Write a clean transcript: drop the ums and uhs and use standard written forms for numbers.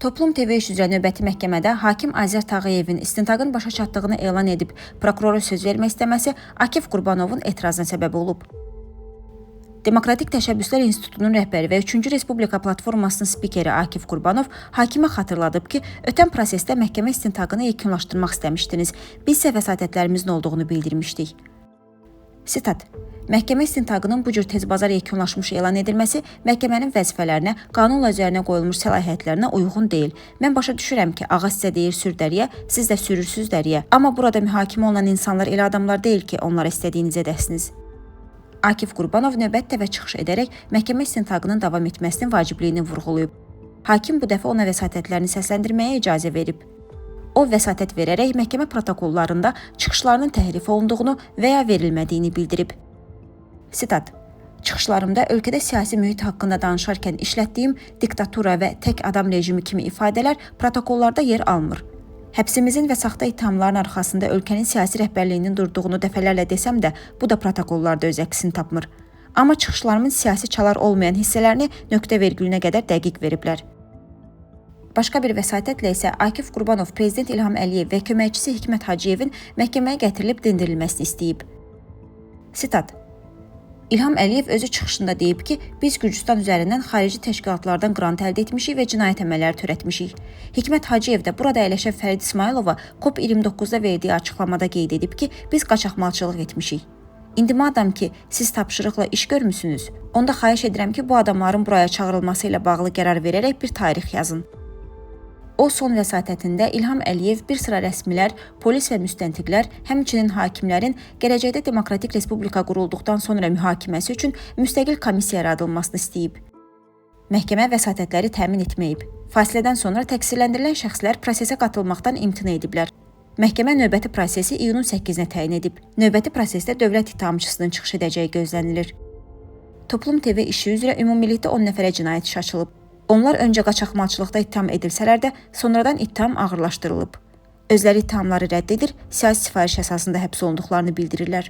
Toplum TV iş üzrə növbəti məhkəmədə hakim Azər Tağıyevin istintaqın başa çatdığını elan edib prokurora söz vermək istəməsi Akif Qurbanovun etirazına səbəb olub. Demokratik Təşəbbüslər İnstitutunun rəhbəri və 3-cü Respublika platformasının spikeri Akif Qurbanov hakimə xatırladıb ki, ötən prosesdə məhkəmə istintaqını yekunlaşdırmaq istəmişdiniz. Biz isə vəsatətlərimizin olduğunu bildirmişdik. Sitat: Məhkəmə istintaqının bu cür tezbazar yekunlaşmış elan edilməsi məhkəmənin vəzifələrinə, qanunla üzərinə qoyulmuş səlahiyyətlərinə uyğun deyil. Mən başa düşürəm ki, ağa sizə deyir sür dəriyə, siz də sürürsüz dəriyə. Amma burada mühakimə olunan insanlar elə adamlar deyil ki, onlara istədiyinizi edəsiniz. Akif Qurbanov növbət dəfə çıxış edərək məhkəmə istintaqının davam etməsinin vacibliyini vurğulayıb. Hakim bu dəfə ona vəsatətlərini səsləndirməyə icazə verib. O, vəsatət verərək məhkəmə protokollarında çıxışlarının təhrif olunduğunu və ya verilmədiyini bildirib. Sitat: Çıxışlarımda ölkədə siyasi mühit haqqında danışarkən işlətdiyim diktatura və tək adam rejimi kimi ifadələr protokollarda yer almır. Həbsimizin və saxta ittihamların arxasında ölkənin siyasi rəhbərliyinin durduğunu dəfələrlə desəm də, bu da protokollarda öz əksini tapmır. Amma çıxışlarımın siyasi çalar olmayan hissələrini nöqtə vergülünə qədər dəqiq veriblər. Başqa bir vəsatətlə isə Akif Qurbanov Prezident İlham Əliyev və köməkçisi Hikmət Hacıyevin məhkəməyə gətirilib dindirilməsini istəyib. Sitat: İlham Əliyev özü çıxışında deyib ki, biz Gürcüstan üzərindən xarici təşkilatlardan qrant əldə etmişik və cinayət əməlləri törətmişik. Hikmət Hacıyev də burada əyləşən Fərid İsmailova COP29-da verdiyi açıqlamada qeyd edib ki, biz qaçaqmalçılıq etmişik. İndi madam ki, siz tapşırıqla iş görmüsünüz, onda xahiş edirəm ki, bu adamların buraya çağırılması ilə bağlı qərar verərək bir tarix yazın. O, son vəsatətində İlham Əliyev, bir sıra rəsmilər, polis və müstəntiqlər, həmçinin hakimlərin gələcəkdə Demokratik Respublika qurulduqdan sonra mühakiməsi üçün müstəqil komissiya yaradılmasını istəyib. Məhkəmə vəsatətləri təmin etməyib. Fasilədən sonra təqsirləndirilən şəxslər prosesə qatılmaqdan imtina ediblər. Məhkəmə növbəti prosesi iyunun 8-nə təyin edib. Növbəti prosesdə dövlət ittihamçısının çıxış edəcəyi gözlənilir. Toplum TV işi üzrə ümumilikdə 10 nəfərə cinayət işi açılıb. Onlar öncə qaçaqmalçılıqda ittiham edilsələr də, sonradan ittiham ağırlaşdırılıb. Özləri ittihamları rədd edir, siyasi sifariş əsasında həbs olunduqlarını bildirirlər.